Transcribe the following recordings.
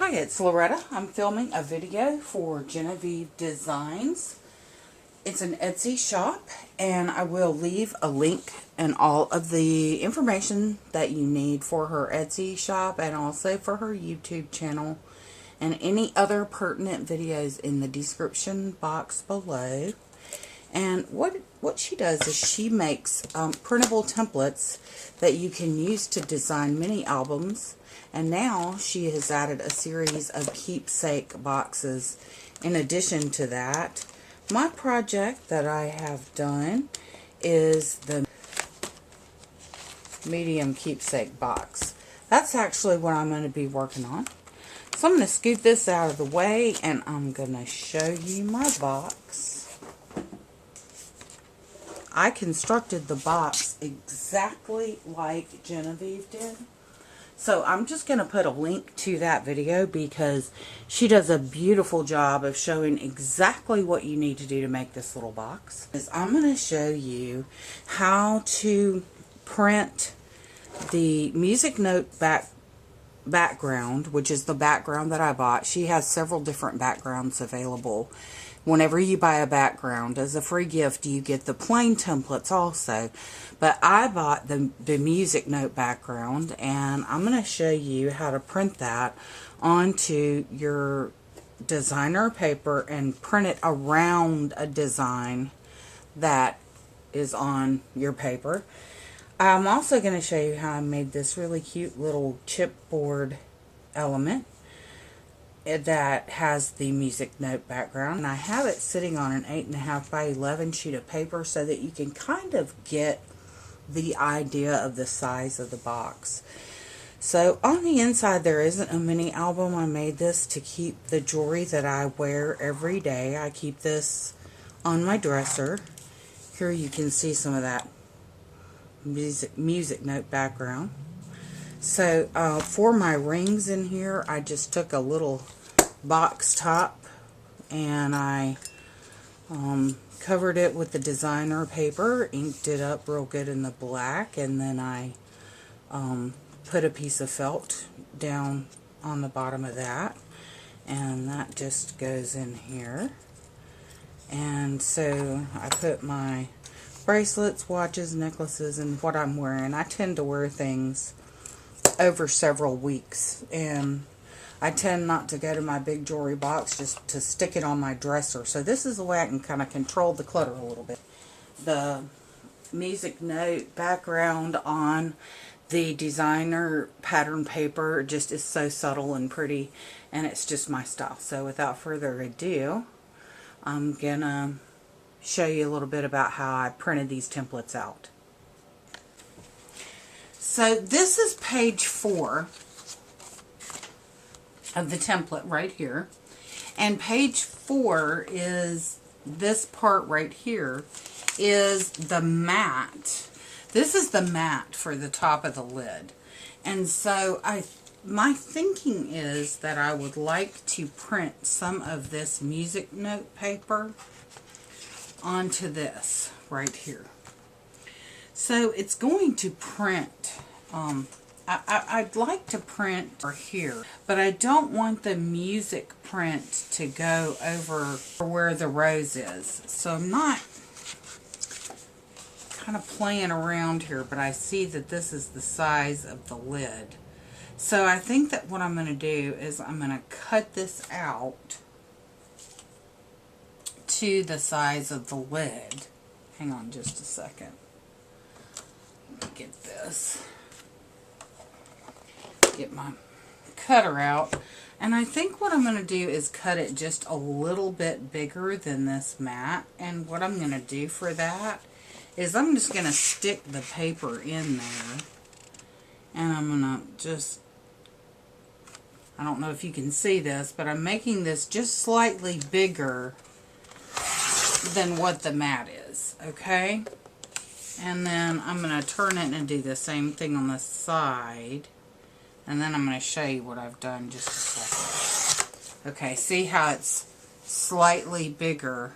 Hi, it's Loretta. I'm filming a video for Jenofeve Designs. It's an Etsy shop, and I will leave a link and all of the information that you need for her Etsy shop and also for her YouTube channel and any other pertinent videos in the description box below. And what she does is she makes printable templates that you can use to design mini albums. And now she has added a series of keepsake boxes in addition to that. My project that I have done is the medium keepsake box. That's actually what I'm going to be working on. So I'm going to scoot this out of the way and I'm going to show you my box. I constructed the box exactly like Jenofeve did. So I'm just going to put a link to that video because she does a beautiful job of showing exactly what you need to do to make this little box. I'm going to show you how to print the music note background, which is the background that I bought. She has several different backgrounds available. Whenever you buy a background as a free gift, you get the plain templates also. But I bought the music note background, and I'm going to show you how to print that onto your designer paper and print it around a design that is on your paper. I'm also going to show you how I made this really cute little chipboard element that has the music note background, and I have it sitting on an 8.5 by 11 sheet of paper so that you can kind of get the idea of the size of the box. So on the inside there isn't a mini album. I made this to keep the jewelry that I wear every day. I keep this on my dresser. Here you can see some of that music note background. So for my rings in here, I just took a little box top and I covered it with the designer paper, inked it up real good in the black, and then I put a piece of felt down on the bottom of that, and that just goes in here. And so I put my bracelets, watches, necklaces, and what I'm wearing. I tend to wear things over several weeks, and I tend not to go to my big jewelry box, just to stick it on my dresser. So this is the way I can kind of control the clutter a little bit. The music note background on the designer pattern paper just is so subtle and pretty, and it's just my style. So without further ado, I'm gonna show you a little bit about how I printed these templates out. So this is page 4 of the template right here, and page 4 is this part right here is the mat. This is the mat for the top of the lid, and so my thinking is that I would like to print some of this music note paper onto this right here. So it's going to print, I'd like to print here, but I don't want the music print to go over where the rose is. So I'm not kind of playing around here, but I see that this is the size of the lid. So I think that what I'm going to do is I'm going to cut this out to the size of the lid. Hang on just a second. Let me get this. Get my cutter out. And I think what I'm going to do is cut it just a little bit bigger than this mat. And what I'm going to do for that is I'm just going to stick the paper in there. And I'm going to just, I don't know if you can see this, but I'm making this just slightly bigger than what the mat is, okay? And then I'm going to turn it and do the same thing on the side. And then I'm going to show you what I've done just a second. Okay, see how it's slightly bigger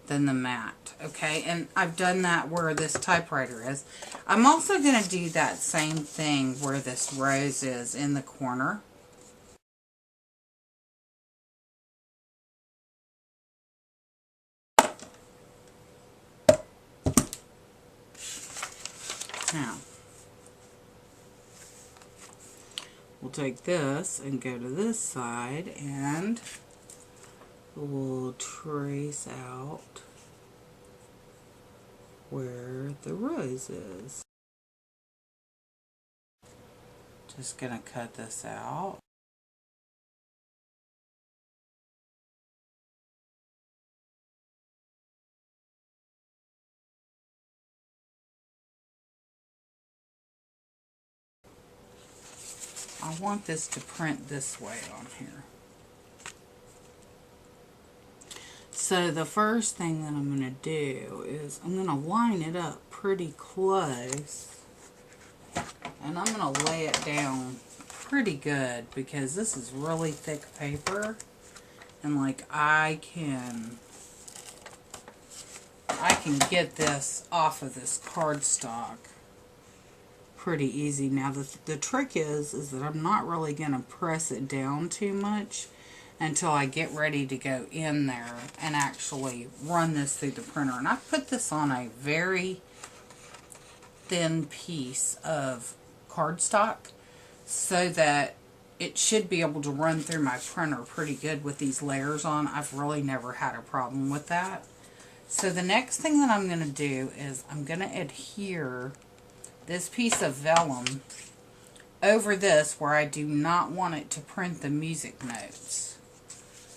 than the mat, okay? And I've done that where this typewriter is. I'm also going to do that same thing where this rose is in the corner. Now, we'll take this and go to this side, and we'll trace out where the rose is. Just gonna cut this out. I want this to print this way on here. So the first thing that I'm going to do is I'm going to line it up pretty close, and I'm going to lay it down pretty good because this is really thick paper, and like I can get this off of this cardstock pretty easy. Now the trick is that I'm not really going to press it down too much until I get ready to go in there and actually run this through the printer. And I put this on a very thin piece of cardstock so that it should be able to run through my printer pretty good with these layers on. I've really never had a problem with that. So the next thing that I'm going to do is I'm going to adhere this piece of vellum over this where I do not want it to print the music notes.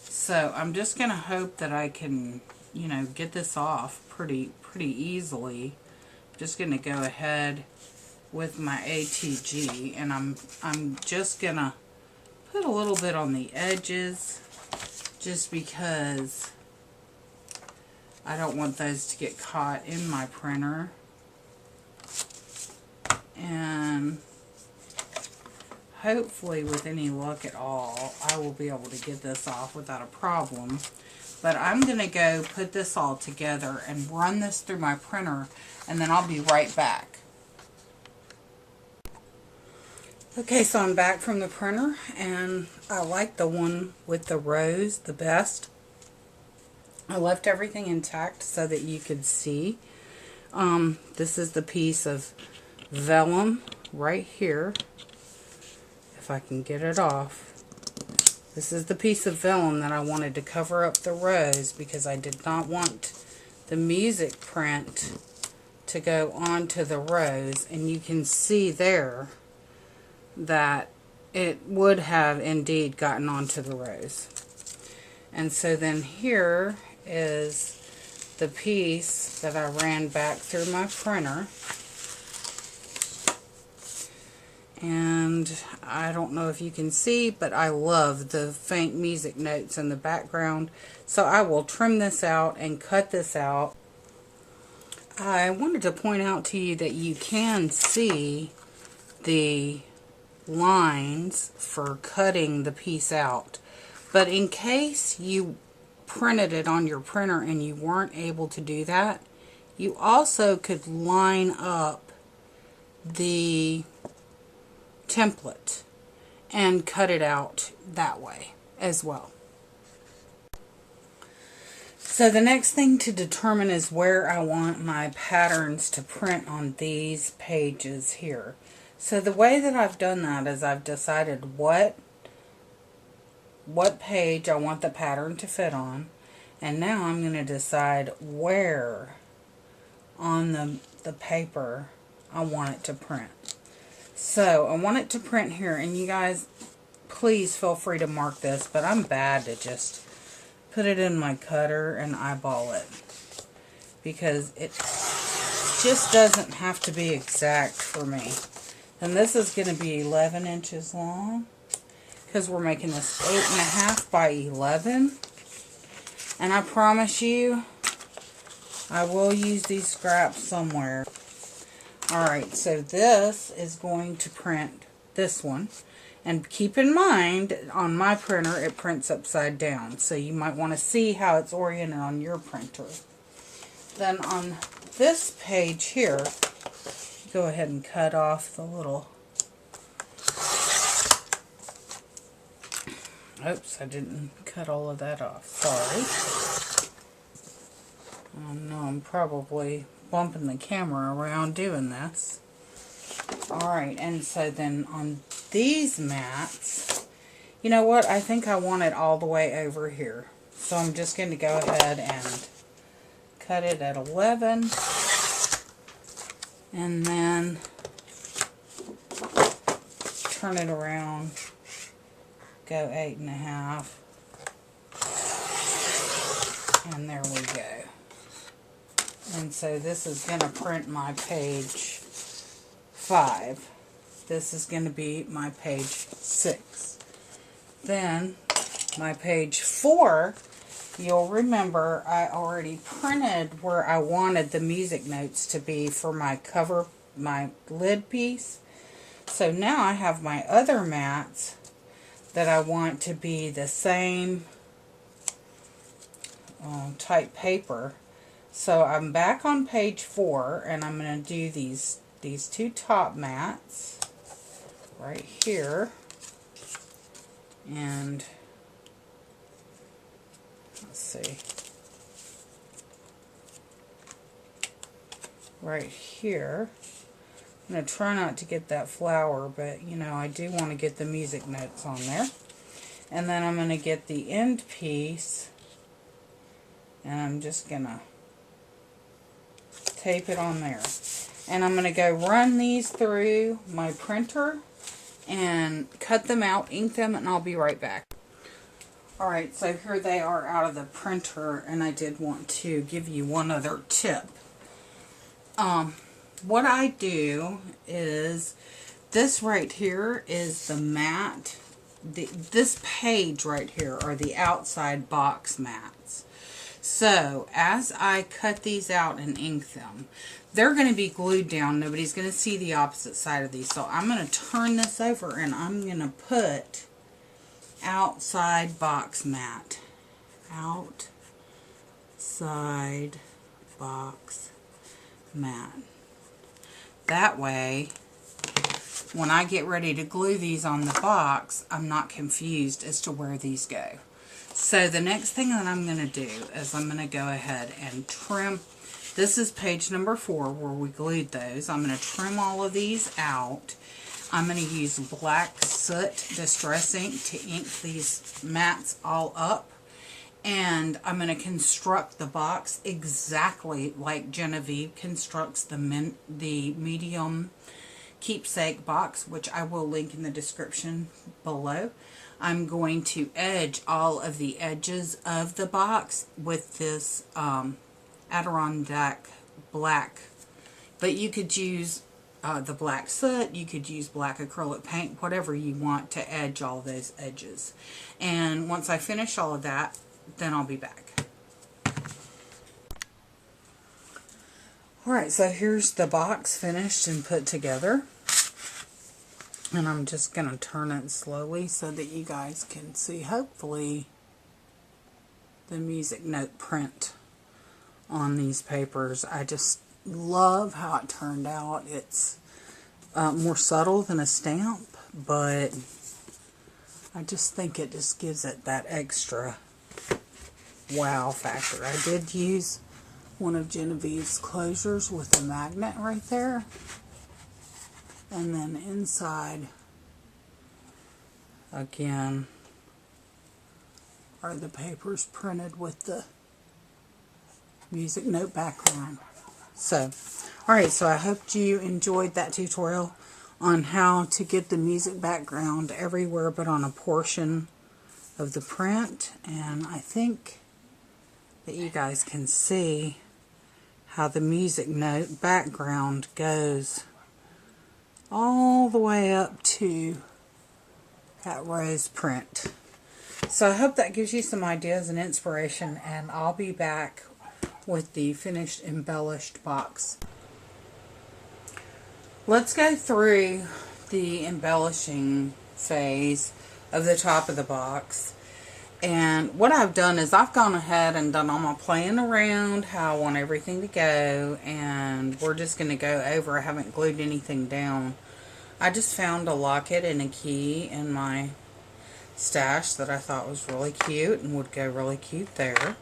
So I'm just going to hope that I can, you know, get this off pretty easily. I'm just going to go ahead with my ATG, and I'm just going to put a little bit on the edges just because I don't want those to get caught in my printer. And hopefully with any luck at all, I will be able to get this off without a problem. But I'm going to go put this all together and run this through my printer, and then I'll be right back. Okay, so I'm back from the printer, and I like the one with the rose the best. I left everything intact so that you could see. This is the piece of vellum right here. If I can get it off. This is the piece of vellum that I wanted to cover up the rose because I did not want the music print to go onto the rose, and you can see there that it would have indeed gotten onto the rose. And so then here is the piece that I ran back through my printer. And I don't know if you can see, but I love the faint music notes in the background. So I will trim this out and cut this out. I wanted to point out to you that you can see the lines for cutting the piece out. But in case you printed it on your printer and you weren't able to do that, you also could line up the template and cut it out that way as well. So the next thing to determine is where I want my patterns to print on these pages here. So the way that I've done that is I've decided what page I want the pattern to fit on, and now I'm going to decide where on the paper I want it to print. So I want it to print here, and you guys please feel free to mark this, but I'm bad to just put it in my cutter and eyeball it because it just doesn't have to be exact for me. And this is going to be 11 inches long because we're making this 8.5 by 11. And I promise you, I will use these scraps somewhere. Alright, so this is going to print this one. And keep in mind, on my printer, it prints upside down. So you might want to see how it's oriented on your printer. Then on this page here, go ahead and cut off the little... Oops, I didn't cut all of that off. Sorry. I know I'm probably bumping the camera around doing this. Alright, and so then on these mats, you know what? I think I want it all the way over here. So I'm just going to go ahead and cut it at 11. And then turn it around, go 8.5. And there we go. And so this is going to print my page 5. This is going to be my page 6. Then my page 4, you'll remember I already printed where I wanted the music notes to be for my cover, my lid piece. So now I have my other mats that I want to be the same type paper. So I'm back on page 4, and I'm going to do these 2 top mats right here, and let's see, right here. I'm going to try not to get that flower, but you know, I do want to get the music notes on there. And then I'm going to get the end piece, and I'm just going to tape it on there. And I'm going to go run these through my printer and cut them out, ink them, and I'll be right back. Alright, so here they are out of the printer, and I did want to give you one other tip. What I do is, this right here is the mat. This page right here are the outside box mats. So, as I cut these out and ink them, they're going to be glued down. Nobody's going to see the opposite side of these. So, I'm going to turn this over and I'm going to put outside box mat. Outside box mat. That way, when I get ready to glue these on the box, I'm not confused as to where these go. So the next thing that I'm going to do is I'm going to go ahead and trim. This is page number 4 where we glued those. I'm going to trim all of these out. I'm going to use black soot distress ink to ink these mats all up. And I'm going to construct the box exactly like Jenofeve constructs the medium Keepsake box, which I will link in the description below. I'm going to edge all of the edges of the box with this Adirondack black. But you could use the black soot, you could use black acrylic paint, whatever you want to edge all those edges. And once I finish all of that, then I'll be back. Alright, so here's the box finished and put together. And I'm just going to turn it slowly so that you guys can see, hopefully, the music note print on these papers. I just love how it turned out. It's more subtle than a stamp, but I just think it just gives it that extra wow factor. I did use one of Genoveve's closures with a magnet right there. And then inside, again, are the papers printed with the music note background. So, alright, so I hope you enjoyed that tutorial on how to get the music background everywhere but on a portion of the print. And I think that you guys can see how the music note background goes all the way up to that rose print. So I hope that gives you some ideas and inspiration, and I'll be back with the finished embellished box. Let's go through the embellishing phase of the top of the box. And what I've done is I've gone ahead and done all my playing around, how I want everything to go, and we're just going to go over. I haven't glued anything down. I just found a locket and a key in my stash that I thought was really cute and would go really cute there.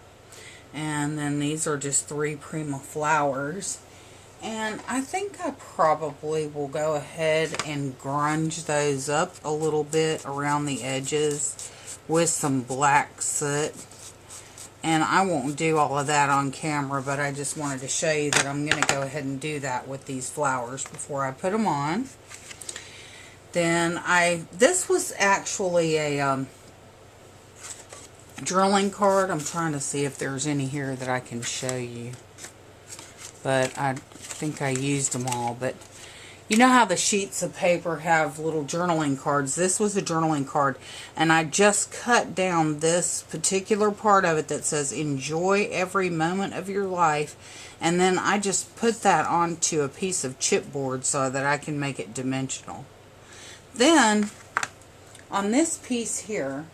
And then these are just 3 Prima flowers. And I think I probably will go ahead and grunge those up a little bit around the edges with some black soot. And I won't do all of that on camera, but I just wanted to show you that I'm going to go ahead and do that with these flowers before I put them on. Then this was actually a drilling card. I'm trying to see if there's any here that I can show you. But I think I used them all. But you know how the sheets of paper have little journaling cards? This was a journaling card. And I just cut down this particular part of it that says, enjoy every moment of your life. And then I just put that onto a piece of chipboard so that I can make it dimensional. Then, on this piece here,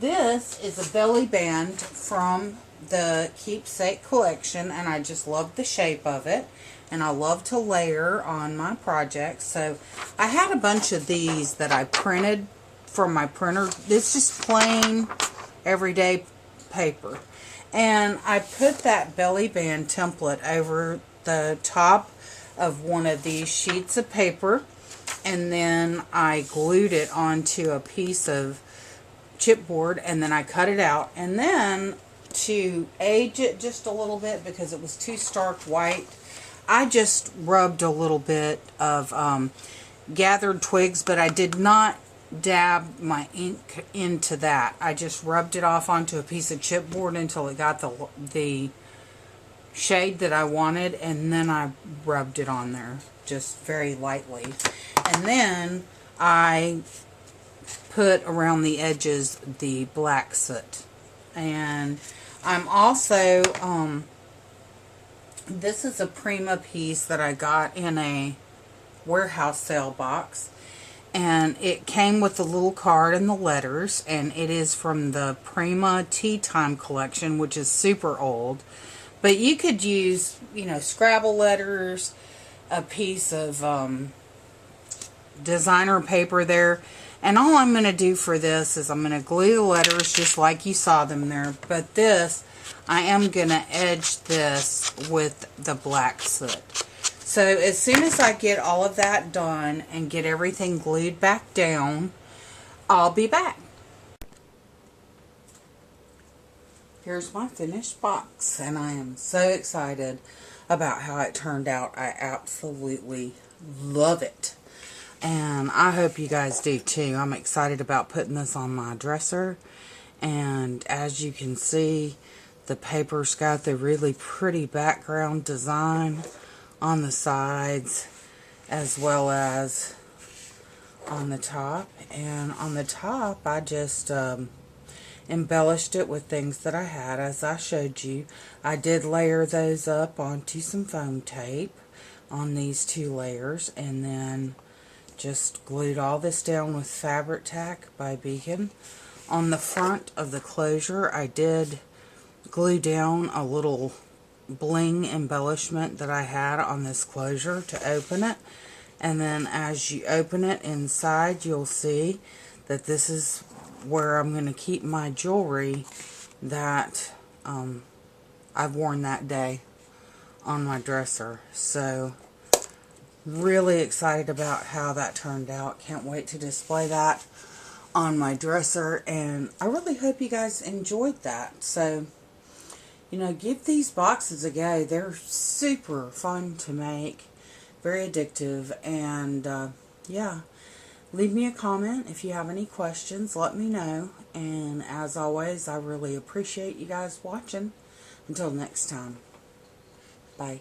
this is a belly band from the Keepsake collection, and I just love the shape of it, and I love to layer on my projects. So I had a bunch of these that I printed from my printer. It's just plain everyday paper, and I put that belly band template over the top of one of these sheets of paper, and then I glued it onto a piece of chipboard, and then I cut it out. And then to age it just a little bit because it was too stark white, I just rubbed a little bit of gathered twigs, but I did not dab my ink into that. I just rubbed it off onto a piece of chipboard until it got the shade that I wanted, and then I rubbed it on there just very lightly. And then I put around the edges the black soot. And I'm also, this is a Prima piece that I got in a warehouse sale box. And it came with the little card and the letters. And it is from the Prima Tea Time collection, which is super old. But you could use, you know, Scrabble letters, a piece of designer paper there. And all I'm going to do for this is I'm going to glue the letters just like you saw them there. But this, I am going to edge this with the black soot. So as soon as I get all of that done and get everything glued back down, I'll be back. Here's my finished box, and I am so excited about how it turned out. I absolutely love it. And I hope you guys do too. I'm excited about putting this on my dresser. And as you can see, the paper's got the really pretty background design on the sides as well as on the top. And on the top, I just embellished it with things that I had, as I showed you. I did layer those up onto some foam tape on these two layers, and then just glued all this down with fabric tack by Beacon. On the front of the closure, I did glue down a little bling embellishment that I had on this closure to open it. And then as you open it inside, you'll see that this is where I'm going to keep my jewelry that I've worn that day on my dresser. So really excited about how that turned out. Can't wait to display that on my dresser, and I really hope you guys enjoyed that. So, you know, give these boxes a go. They're super fun to make, very addictive, and yeah, leave me a comment if you have any questions. Let me know, and as always, I really appreciate you guys watching. Until next time, bye.